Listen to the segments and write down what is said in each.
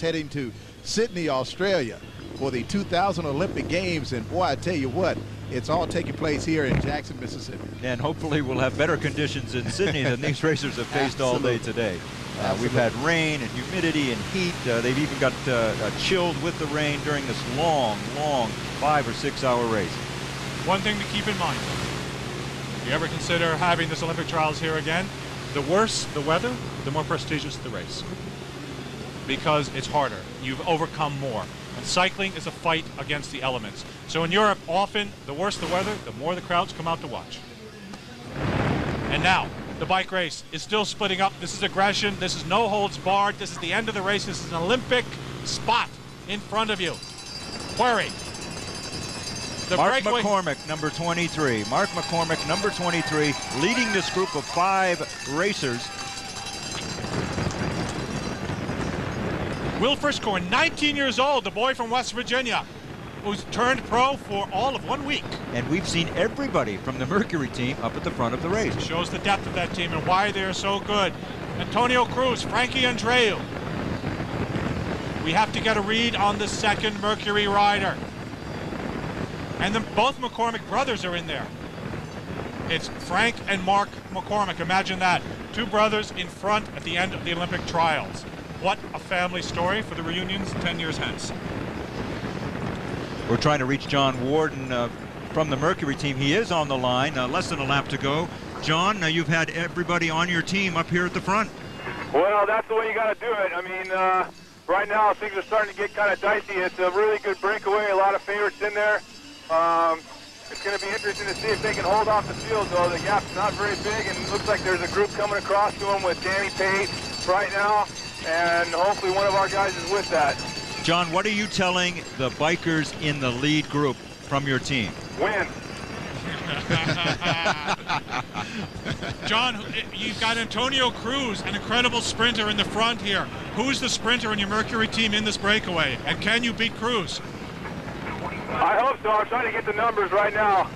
heading to Sydney, Australia for the 2000 Olympic Games. And boy, I tell you what, it's all taking place here in Jackson, Mississippi. And hopefully we'll have better conditions in Sydney than these racers have faced all day today. We've had rain and humidity and heat. They've even got chilled with the rain during this long 5 or 6 hour race. One thing to keep in mind, if you ever consider having this Olympic trials here again, the worse the weather, the more prestigious the race. Because it's harder. You've overcome more. And cycling is a fight against the elements. So in Europe, often, the worse the weather, the more the crowds come out to watch. And now, the bike race is still splitting up. This is aggression. This is no holds barred. This is the end of the race. This is an Olympic spot in front of you. Query. Mark McCormick, number 23. Mark McCormick, number 23, leading this group of 5 racers. Will Frischkorn, 19 years old, the boy from West Virginia, who's turned pro for all of 1 week. And we've seen everybody from the Mercury team up at the front of the race. It shows the depth of that team and why they're so good. Antonio Cruz, Frankie Andreu. We have to get a read on the second Mercury rider. And then both McCormick brothers are in there. It's Frank and Mark McCormick. Imagine that. 2 brothers in front at the end of the Olympic trials. What a family story for the reunions 10 years hence. We're trying to reach John Warden from the Mercury team. He is on the line, less than a lap to go. John, you've had everybody on your team up here at the front. Well, that's the way you got to do it. I mean, right now things are starting to get kind of dicey. It's a really good breakaway, a lot of favorites in there. It's going to be interesting to see if they can hold off the field, though. The gap's not very big, and it looks like there's a group coming across to them with Danny Pate right now, and hopefully one of our guys is with that. John, what are you telling the bikers in the lead group from your team? Win. John, you've got Antonio Cruz, an incredible sprinter in the front here. Who's the sprinter in your Mercury team in this breakaway? And can you beat Cruz? I hope so. I'm trying to get the numbers right now.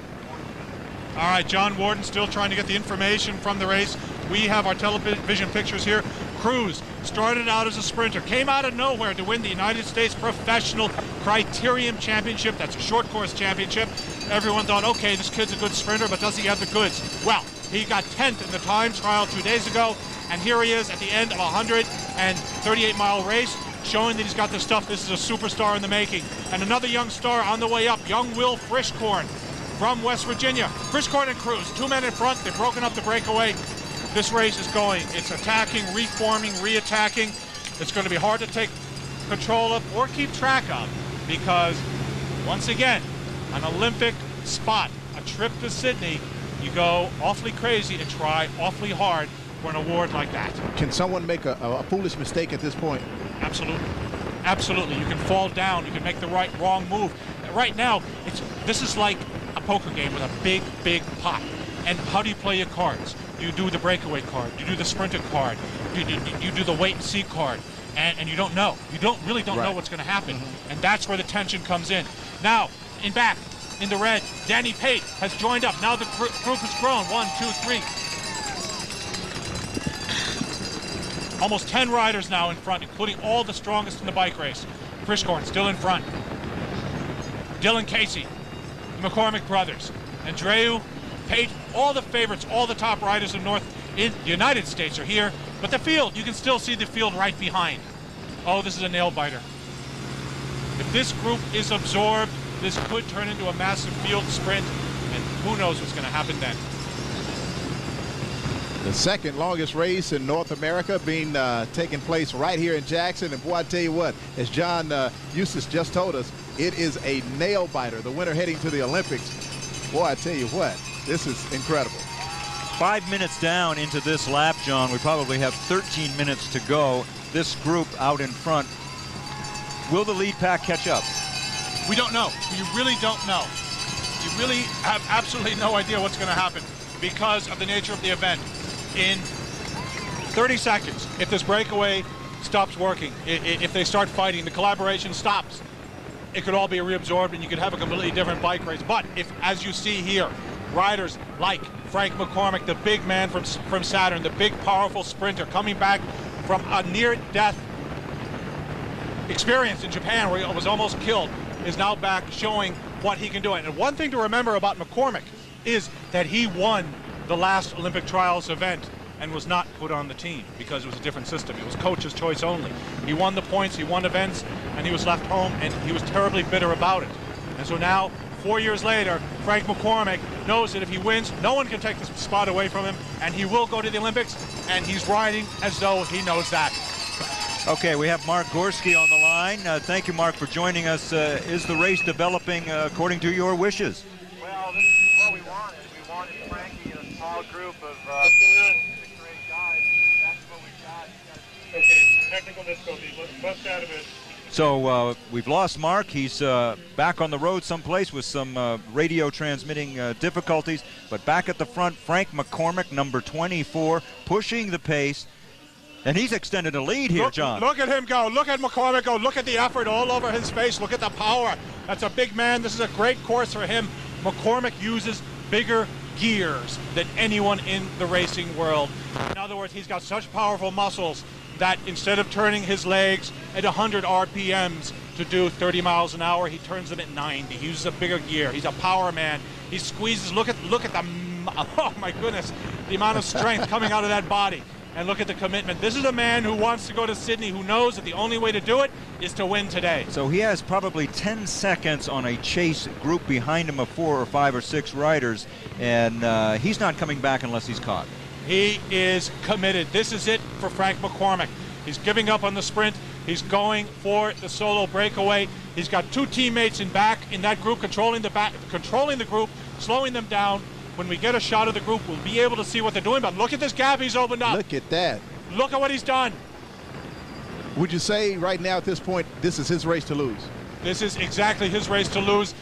All right, John Warden still trying to get the information from the race. We have our television pictures here. Cruz started out as a sprinter, came out of nowhere to win the United States Professional Criterium Championship. That's a short course championship. Everyone thought, okay, this kid's a good sprinter, but does he have the goods? Well, he got 10th in the time trial 2 days ago, and here he is at the end of a 138-mile race, showing that he's got the stuff. This is a superstar in the making. And another young star on the way up, young Will Frischkorn from West Virginia. Frischkorn and Cruz, 2 men in front. They've broken up the breakaway. This race is going. It's attacking, reforming, re-attacking. It's going to be hard to take control of or keep track of because, once again, an Olympic spot, a trip to Sydney, you go awfully crazy and try awfully hard for an award like that. Can someone make a foolish mistake at this point? Absolutely. Absolutely. You can fall down. You can make the wrong move. Right now, this is like a poker game with a big pot. And how do you play your cards? You do the breakaway card. You do the sprinter card. You do the wait and see card. And you don't know. You really don't know what's going to happen. And that's where the tension comes in. Now, in back, in the red, Danny Pate has joined up. Now the group has grown. 1, 2, 3. Almost 10 riders now in front, including all the strongest in the bike race. Frischkorn still in front. Dylan Casey, the McCormick brothers, Andreu, Pate, all the favorites, all the top riders in the United States are here. But the field, you can still see the field right behind. Oh, this is a nail biter. If this group is absorbed, this could turn into a massive field sprint, and who knows what's going to happen then. The second longest race in North America being taking place right here in Jackson. And boy, I tell you what, as John Eustace just told us, it is a nail biter. The winner heading to the Olympics. Boy, I tell you what, this is incredible. 5 minutes down into this lap, John. We probably have 13 minutes to go. This group out in front. Will the lead pack catch up? We don't know. You really don't know. You really have absolutely no idea what's going to happen because of the nature of the event. In 30 seconds, if this breakaway stops working, if they start fighting, the collaboration stops, it could all be reabsorbed and you could have a completely different bike race. But if, as you see here, riders like Frank McCormick, the big man from Saturn, the big powerful sprinter coming back from a near-death experience in Japan, where he was almost killed, is now back showing what he can do. And one thing to remember about McCormick is that he won the last Olympic trials event and was not put on the team because it was a different system. It was coach's choice only. He won the points, he won events, and he was left home, and he was terribly bitter about it. And so now, 4 years later, Frank McCormick knows that if he wins, no one can take this spot away from him, and he will go to the Olympics, and he's riding as though he knows that. Okay, we have Mark Gorski on the line. Thank you, Mark, for joining us. Is the race developing according to your wishes? Well, this is what we wanted. We wanted Frankie in a small group of 6 or 8 guys. That's what we got. Okay, technical difficulty. Let's bust out of it. So we've lost Mark. He's back on the road someplace with some radio transmitting difficulties. But back at the front, Frank McCormick, number 24, pushing the pace. And he's extended a lead here, John. Look at him go. Look at McCormick go. Look at the effort all over his face. Look at the power. That's a big man. This is a great course for him. McCormick uses bigger gears than anyone in the racing world. In other words, he's got such powerful muscles that instead of turning his legs at 100 RPMs to do 30 miles an hour, he turns them at 90. He uses a bigger gear. He's a power man. He squeezes. Look at the, oh my goodness, the amount of strength coming out of that body. And look at the commitment. This is a man who wants to go to Sydney, who knows that the only way to do it is to win today. So he has probably 10 seconds on a chase group behind him of 4 or 5 or 6 riders, and he's not coming back unless he's caught. He is committed. This is it for Frank McCormick. He's giving up on the sprint. He's going for the solo breakaway. He's got 2 teammates in back in that group, controlling the group, slowing them down. When we get a shot of the group, we'll be able to see what they're doing. But look at this gap he's opened up. Look at that. Look at what he's done. Would you say right now at this point, this is his race to lose? This is exactly his race to lose.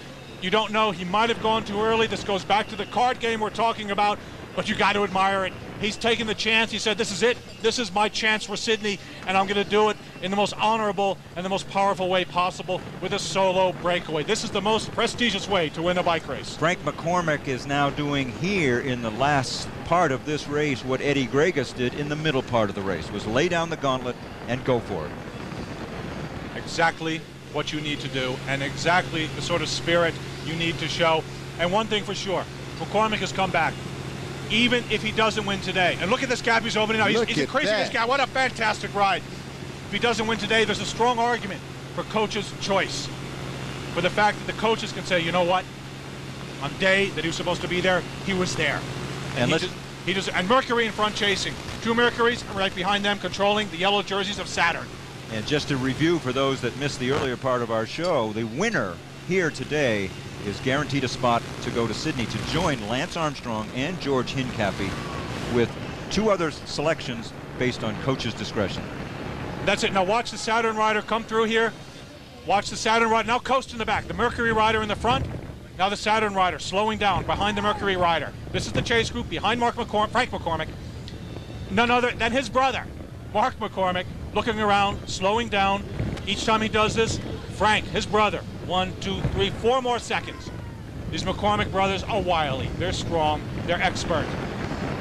You don't know. He might have gone too early. This goes back to the card game we're talking about, but you got to admire it. He's taken the chance. He said, this is it. This is my chance for Sydney, and I'm going to do it in the most honorable and the most powerful way possible with a solo breakaway. This is the most prestigious way to win a bike race. Frank McCormick is now doing here in the last part of this race what Eddie Gregas did in the middle part of the race, was lay down the gauntlet and go for it. Exactly what you need to do, and exactly the sort of spirit you need to show. And one thing for sure, McCormick has come back, even if he doesn't win today. And look at this gap he's opening now. He's increasing his gap. What a fantastic ride. If he doesn't win today, there's a strong argument for coach's choice, for the fact that the coaches can say, you know what, on day that he was supposed to be there, he was there. And and Mercury in front chasing. 2 Mercuries right behind them controlling the yellow jerseys of Saturn. And just to review for those that missed the earlier part of our show, the winner here today is guaranteed a spot to go to Sydney to join Lance Armstrong and George Hincapie, with 2 other selections based on coach's discretion. That's it. Now watch the Saturn rider come through here. Watch the Saturn rider now coast in the back. The Mercury rider in the front. Now the Saturn rider slowing down behind the Mercury rider. This is the chase group behind Frank McCormick. None other than his brother, Mark McCormick, looking around, slowing down. Each time he does this, Frank, his brother, 1, 2, 3, 4 more seconds. These McCormick brothers are wily. They're strong. They're expert.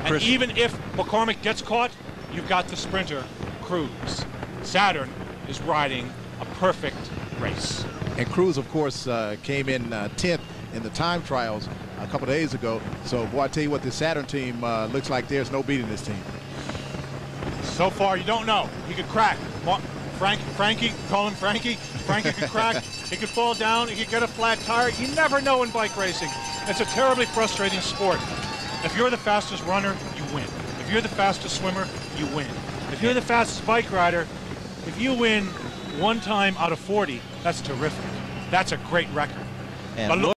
And even if McCormick gets caught, you've got the sprinter, Cruz. Saturn is riding a perfect race. And Cruz, of course, came in 10th in the time trials a couple of days ago. So, boy, I tell you what, the Saturn team looks like there's no beating this team. So far, you don't know. He could crack. Frankie, call him Frankie. Frankie could crack. He could fall down. He could get a flat tire. You never know in bike racing. It's a terribly frustrating sport. If you're the fastest runner, you win. If you're the fastest swimmer, you win. If you're the fastest bike rider, if you win 1 time out of 40, that's terrific. That's a great record. And